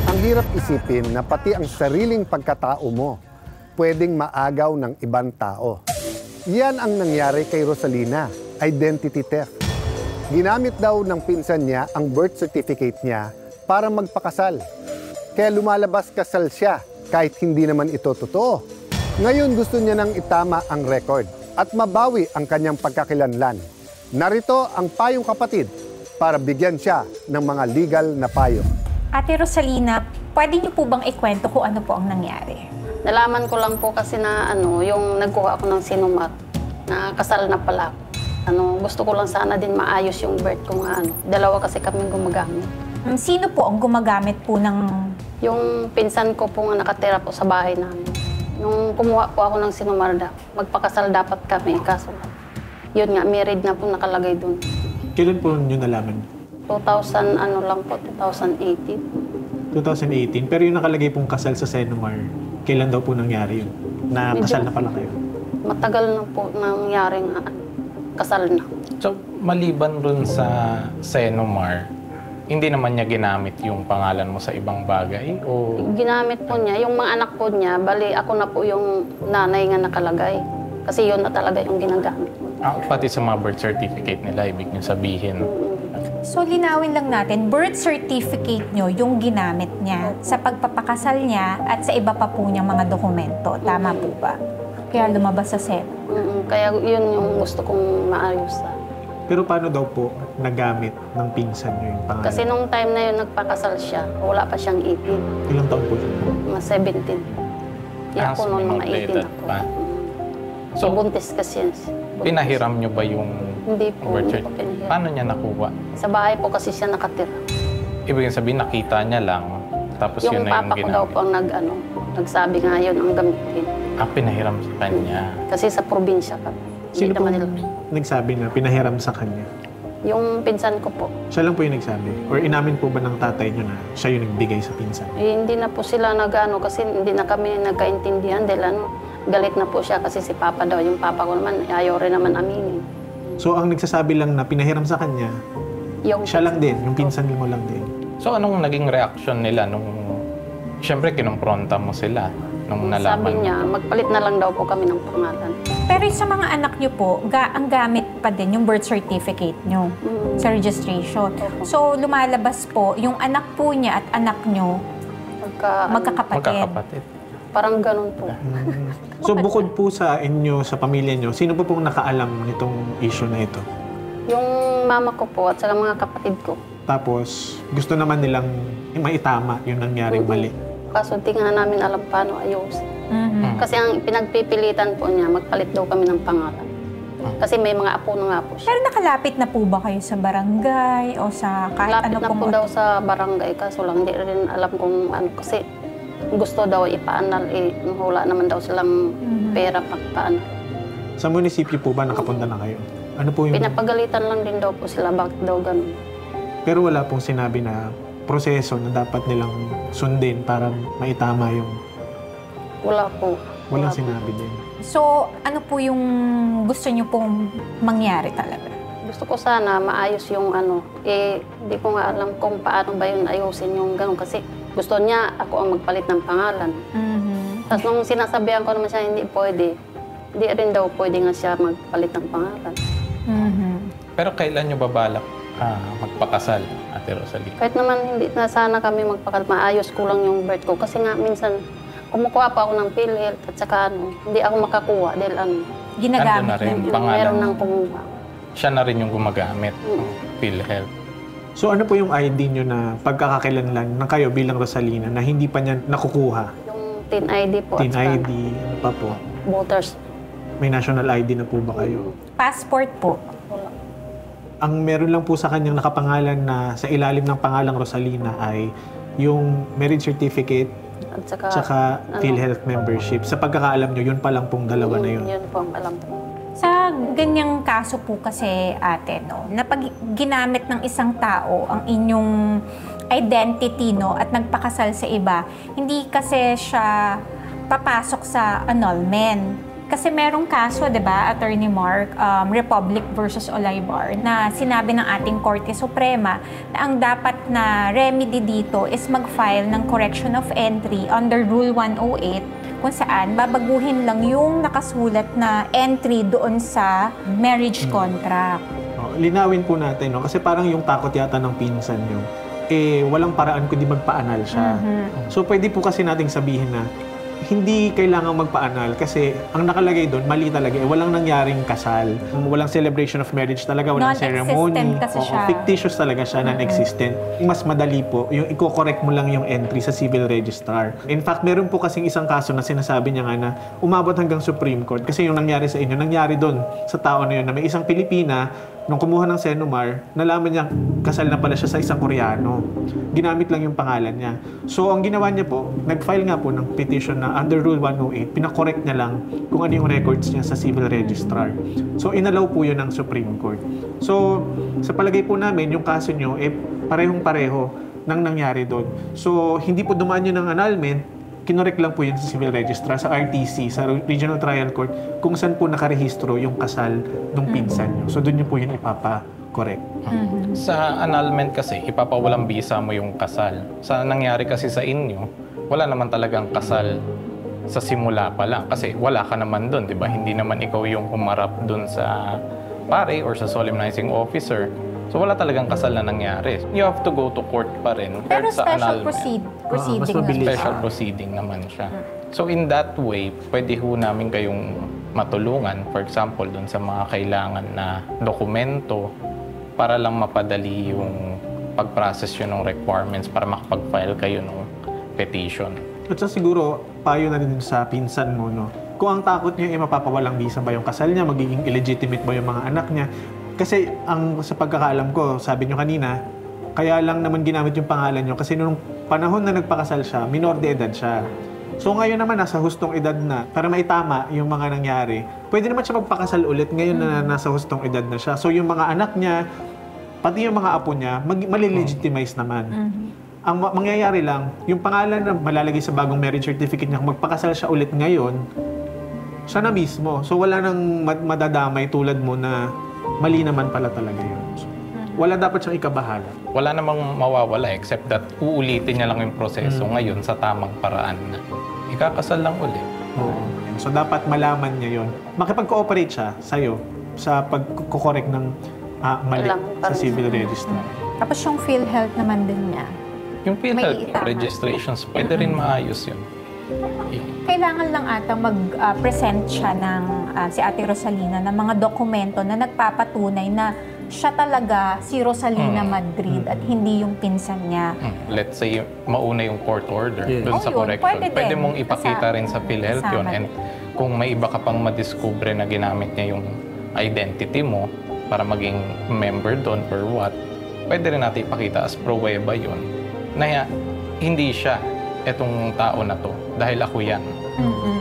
Ang hirap isipin na pati ang sariling pagkatao mo pwedeng maagaw ng ibang tao. Yan ang nangyari kay Rosalina, identity theft. Ginamit daw ng pinsan niya ang birth certificate niya para magpakasal. Kaya lumalabas kasal siya kahit hindi naman ito totoo. Ngayon gusto niya nang itama ang record at mabawi ang kanyang pagkakilanlan. Narito ang payong kapatid para bigyan siya ng mga legal na payo. Ate Rosalina, pwede niyo po bang ikwento kung ano po ang nangyari? Nalaman ko lang po kasi na yung nagkuha ako ng sinumar, na kasal na pala. Gusto ko lang sana din maayos yung birth ko nga Dalawa kasi kami gumagamit. Sino po ang gumagamit po ng... Yung pinsan ko po nga nakatira po sa bahay namin. Nung kumuha po ako ng sinumar, magpakasal dapat kami. Kaso, yun nga, married na po nakalagay dun. Kailan po nyo nalaman? 2018. 2018. Pero yung nakalagay pong kasal sa Senomar, kailan daw po nangyari yun? Na kasal na pala kayo? Matagal na po nangyaring kasal na. So, maliban dun sa Senomar, hindi naman niya ginamit yung pangalan mo sa ibang bagay? O... Ginamit po niya. Yung mga anak po niya, bali ako na po yung nanay nga nakalagay. Kasi yun na talaga yung ginagamit mo. Pati sa mga birth certificate nila, ibig niyo sabihin. So, linawin lang natin, birth certificate nyo yung ginamit niya sa pagpapakasal niya at sa iba pa po niyang mga dokumento. Tama po ba? Kaya lumabas sa SEP. Kaya yun yung gusto kong maayos. Pero paano daw po nagamit ng pinsan nyo yung pangalan? Kasi nung time na yun nagpakasal siya, wala pa siyang 18. Ilang taon po siya? Mga 17. Yan po noon, mga 18 ako. So, buntis kasi yan. Pinahiram niyo ba yung Hindi po. birth Hindi po certificate? pinahiram. Paano niya nakuha? Sa bahay po kasi siya nakatira. Ibig sabihin, nakita niya lang, tapos Yung yun na yung papa ko daw ginamit. po ang nagsabi nga yun ang gamitin. Pinahiram sa kanya. Kasi sa probinsya ka. Sino po Manila. nagsabi na pinahiram sa kanya? Yung pinsan ko po. Siya lang po yung nagsabi? Or inamin po ba ng tatay nyo na siya yung nagbigay sa pinsan? Hindi na po sila kasi hindi na kami nagkaintindihan dahil galit na po siya kasi si Papa daw. Yung Papa ko naman, ayaw rin naman aminin. So ang nagsasabi lang na pinahiram sa kanya, siya lang din, yung pinsan mo lang din. So anong naging reaction nila nung... Siyempre, kinumpronta mo sila nung nalaman Sabi niya, magpalit na lang daw po kami ng pangalan. Pero sa mga anak niyo po, ang gamit pa din yung birth certificate niyo sa registration. So, lumalabas po, yung anak po niya at anak niyo, magkakapatid. Parang ganun po. So bukod po sa inyo, sa pamilya nyo, sino po pong nakaalam nitong issue na ito? Yung mama ko po at saka mga kapatid ko. Tapos gusto naman nilang maitama yung nangyaring mali. Kaso di nga namin alam paano ayos. Kasi ang pinagpipilitan po niya, magpalit daw kami ng pangalan. Kasi may mga apo na nga po siya. Pero nakalapit na po ba kayo sa barangay o sa kahit Lapit ano na po daw sa barangay, kaso lang di rin alam kung ano. Kasi gusto daw ipaanal, wala naman daw silang pera pagpaanal. Sa munisipyo po ba nakapunta na kayo? Ano po yung... Pinapagalitan lang din daw po sila, bakit daw ganun. Pero wala pong sinabi na proseso na dapat nilang sundin para maitama yung... Wala po. Walang Wala po. sinabi din. So, ano po yung gusto niyo pong mangyari talaga? Gusto ko sana maayos yung di ko nga alam kung paano ba yun ayusin yung ganun. Kasi gusto niya ako ang magpalit ng pangalan. Tapos nung sinasabihan ko naman siya hindi pwede, hindi rin daw pwede nga siya magpalit ng pangalan. Pero kailan niyo babalak magpakasal, Ate Rosalie? Kahit naman hindi na sana kami maayos ko lang yung birth ko. Kasi nga minsan kumukuha pa ako ng PhilHealth at saka hindi ako makakuha dahil Ginagamit na rin na. pangalan. meron nang kumuha. Siya na rin yung gumagamit ng PhilHealth. So ano po yung ID nyo na pagkakakilanlan na kayo bilang Rosalina na hindi pa niya nakukuha? Yung TIN ID po. TIN at saka ID, ano pa po? Voters. May national ID na po ba kayo? Passport po. Ang meron lang po sa kanyang nakapangalan na sa ilalim ng pangalang Rosalina ay yung marriage certificate At saka, tsaka PhilHealth membership. Sa pagkakaalam nyo, yun pa lang pong dalawa na yun. Yun po ang alam ko. Sa ganyang kaso po kasi, ate, na pag ginamit ng isang tao ang inyong identity, at nagpakasal sa iba, hindi kasi siya papasok sa annulment. Kasi merong kaso, di ba, Attorney Mark, Republic versus Olaybar, na sinabi ng ating Korte Suprema na ang dapat na remedy dito is mag-file ng correction of entry under Rule 108 kung saan babaguhin lang yung nakasulat na entry doon sa marriage contract. Linawin po natin, no? Kasi parang yung takot yata ng pinsan nyo, walang paraan kundi magpa-anal siya. So pwede po kasi nating sabihin na hindi kailangang magpa-anal kasi ang nakalagay doon, mali talaga. Walang nangyaring kasal. Walang celebration of marriage talaga. Walang ceremony. Non-existent kasi siya. Fictitious talaga siya, non-existent. Mas madali po, yung i-correct mo lang yung entry sa civil registrar. In fact, meron po kasing isang kaso na sinasabi niya nga na umabot hanggang Supreme Court kasi yung nangyari sa inyo, nangyari doon sa tao na yun na may isang Pilipina, nung kumuha ng Senomar, nalaman niya kasal na pala siya sa isang Koreano. Ginamit lang yung pangalan niya. So, ang ginawa niya po, nag-file nga po ng petition na under Rule 108, pinakorek niya lang kung ano yung records niya sa civil registrar. So, inalaw po yun ng Supreme Court. So, sa palagay po namin, yung kaso niyo, parehong-pareho nang nangyari doon. So, hindi po dumaan yun ng annulment, kinorek lang po yun sa civil registrar, sa RTC, sa Regional Trial Court, kung saan po nakarehistro yung kasal ng pinsan nyo. So, doon nyo po yun ipapa-correct. Sa annulment kasi, ipapawalang bisa mo yung kasal. Sa nangyari kasi sa inyo, wala naman talagang kasal sa simula pa lang. Kasi wala ka naman doon, di ba? Hindi naman ikaw yung humarap doon sa pare or sa solemnizing officer. So, wala talagang kasal na nangyari. You have to go to court pa rin. Pero sa special annulment. proceeding mas mabilis. lang. Special proceeding naman siya. So, in that way, pwede ho namin kayong matulungan. For example, dun sa mga kailangan na dokumento para lang mapadali yung pag-process yun ng requirements para makapag-file kayo ng petition. At sa siguro, payo na din sa pinsan mo, no? Kung ang takot niya ay mapapawalang bisa ba yung kasal niya, magiging illegitimate ba yung mga anak niya. Kasi sa pagkakaalam ko, sabi niyo kanina, kaya lang naman ginamit yung pangalan niyo kasi nung panahon na nagpakasal siya, minor de edad siya. So ngayon naman nasa hustong edad na, para maitama yung mga nangyari, pwede naman siya magpakasal ulit ngayon na nasa hustong edad na siya. So yung mga anak niya, pati yung mga apo niya, malilegitimize naman. Ang mangyayari lang, yung pangalan na malalagay sa bagong marriage certificate niya, kung magpakasal siya ulit ngayon, siya na mismo. So wala nang madadamay tulad mo na mali naman pala talaga yun. So, wala dapat siyang ikabahala. Wala namang mawawala except that uulitin niya lang yung proseso ngayon sa tamang paraan na ikakasal lang ulit. Oo. So dapat malaman niya yun. Makipag-cooperate siya sa'yo sa pagkukorek ng mali sa civil register. Tapos yung PhilHealth naman din niya. Yung PhilHealth May itama. registrations, pwede rin maayos yun. Kailangan lang ata mag-present siya ng si Ate Rosalina ng mga dokumento na nagpapatunay na siya talaga si Rosalina Madrid at hindi yung pinsan niya. Let's say, mauna yung court order dun sa yun, correction. pwede Pwede din. mong ipakita rin sa PhilHealth yun. Kasama And kung may iba ka pang madiskubre na ginamit niya yung identity mo para maging member doon or what, pwede rin natin ipakita as pruweba yun na hindi siya etong tao na to dahil ako yan.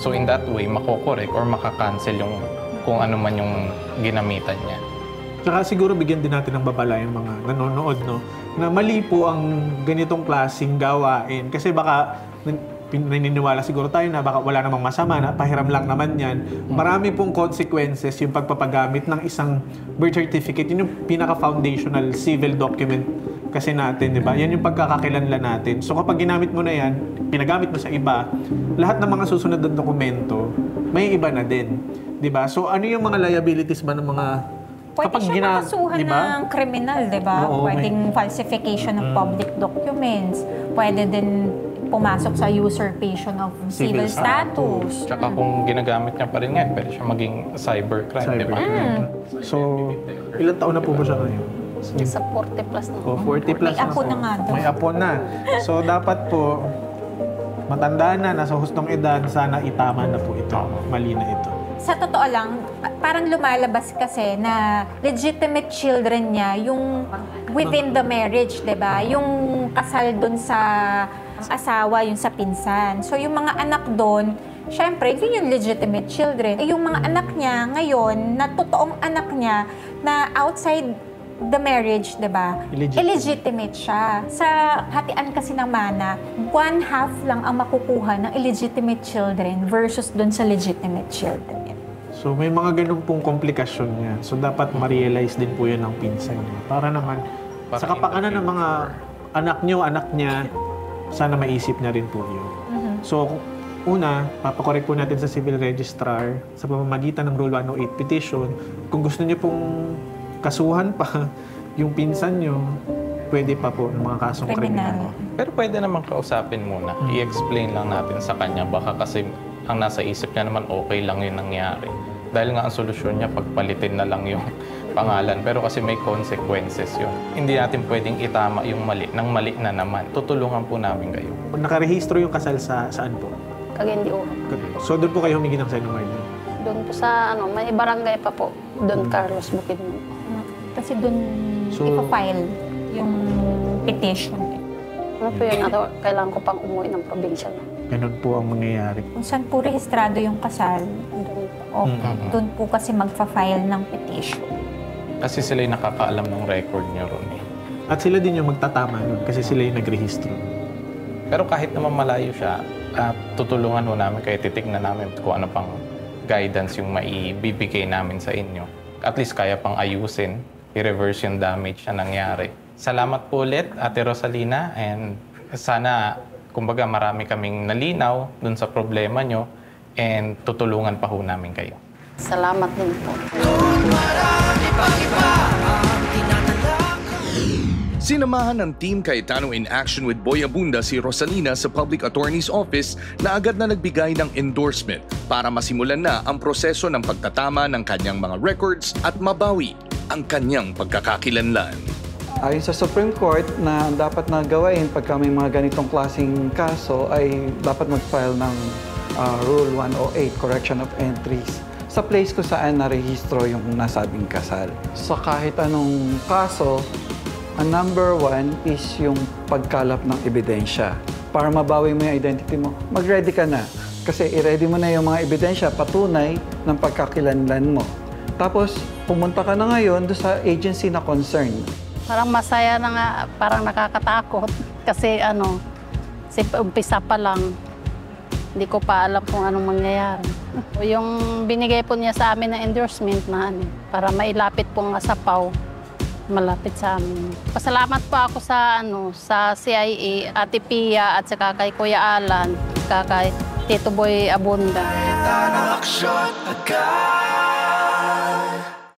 So in that way, makokorek or makakancel yung kung ano man yung ginamitan niya. Tsaka siguro bigyan din natin ng babala yung mga nanonood, no? Na mali po ang ganitong klaseng gawain. Kasi baka naniniwala siguro tayo na baka wala namang masama, na pahiram lang naman yan. Marami pong consequences yung pagpapagamit ng isang birth certificate. Yun yung pinaka-foundational civil document kasi natin, di ba? Yan yung pagkakakilanlan natin. So kapag ginamit mo na yan, pinagamit mo sa iba, lahat ng mga susunod na dokumento, may iba na din. Di ba? So ano yung mga liabilities ba ng mga... Pwede siya makasuhan diba? ng kriminal, di ba? Oo, Pwedeng falsification of public documents. Pwede din pumasok sa usurpation of civil status. Tsaka kung ginagamit niya pa rin yan, pwede siya maging cybercrime, di ba? So, ilang taon na po ba siya ngayon? Sa 40 plus na. O, 40 plus May apo na nga daw. May apo na. So, dapat po, matanda na, nasa hustong edad, sana itama na po ito. Mali na ito. Sa totoo lang, parang lumalabas kasi na legitimate children niya yung within the marriage, 'di ba? Yung kasal doon sa asawa, yung sa pinsan. So yung mga anak doon, syempre, yun yung legitimate children. Yung mga anak niya ngayon, na totoong anak niya na outside the marriage, 'di ba? Illegitimate siya. Sa hatian kasi ng mana, 1/2 lang ang makukuha ng illegitimate children versus doon sa legitimate children. So may mga ganun pong komplikasyon niya. So dapat ma-realize din po yun ng pinsan niya. Para naman, sa kapakanan ng mga anak niya, sana maisip niya rin po yun. So, una, papakorek po natin sa civil registrar sa pamamagitan ng Rule 108 petition. Kung gusto niyo pong kasuhan pa yung pinsan niyo, pwede pa po ng mga kasong kriminal. Pero pwede naman kausapin muna. I-explain lang natin sa kanya. Baka kasi ang nasa isip niya naman okay lang yung nangyari. Dahil nga ang solusyon niya, pagpalitin na lang yung pangalan. Pero kasi may consequences yun. Hindi natin pwedeng itama yung mali. Nang mali na naman, tutulungan po namin kayo. Nakarehistro yung kasal saan po? Cagayan de Oro. So doon po kayo humingi ng sign of marriage? Doon po sa may barangay pa po. Doon Carlos Bukidnon. Kasi doon ipafile yung petition. Ano po yun? Kailangan ko pang umuwi ng probinsya. Ganun po ang mangyayari. Kung saan po rehistrado yung kasal, doon po kasi magfa-file ng petition. Kasi sila yung nakakaalam ng record niyo ron eh. At sila din yung magtatama nun kasi sila yung nagrehistro. Pero kahit naman malayo siya, tutulungan ho namin kayo, titignan namin kung ano pang guidance yung maibibigay namin sa inyo. At least kaya pang ayusin, i-reverse yung damage na nangyari. Salamat po ulit, Ate Rosalina, and sana, kumbaga, marami kaming nalinaw dun sa problema nyo and tutulungan pa ho namin kayo. Salamat din po. Sinamahan ng Team Cayetano in Action with Boy Abunda si Rosalina sa Public Attorney's Office na agad na nagbigay ng endorsement para masimulan na ang proseso ng pagtatama ng kanyang mga records at mabawi ang kanyang pagkakakilanlan. Ayon sa Supreme Court na dapat na gawain pagka may mga ganitong klaseng kaso ay dapat mag-file ng Rule 108, Correction of Entries, sa place kung saan narehistro yung nasabing kasal. So kahit anong kaso, ang number one is yung pagkalap ng ebidensya. Para mabawi mo yung identity mo, mag-ready ka na. Kasi i-ready mo na yung mga ebidensya, patunay ng pagkakilanlan mo. Tapos, pumunta ka na ngayon doon sa agency na concerned. Parang masaya na nga, parang nakakatakot. Kasi umpisa pa lang, hindi ko pa alam kung anong mangyayari. Yung binigay po niya sa amin na endorsement na para mailapit po ang asapaw, malapit sa amin. Pasalamat po ako sa CIA, Ate Pia at saka kay Kuya Alan, kay Tito Boy Abunda.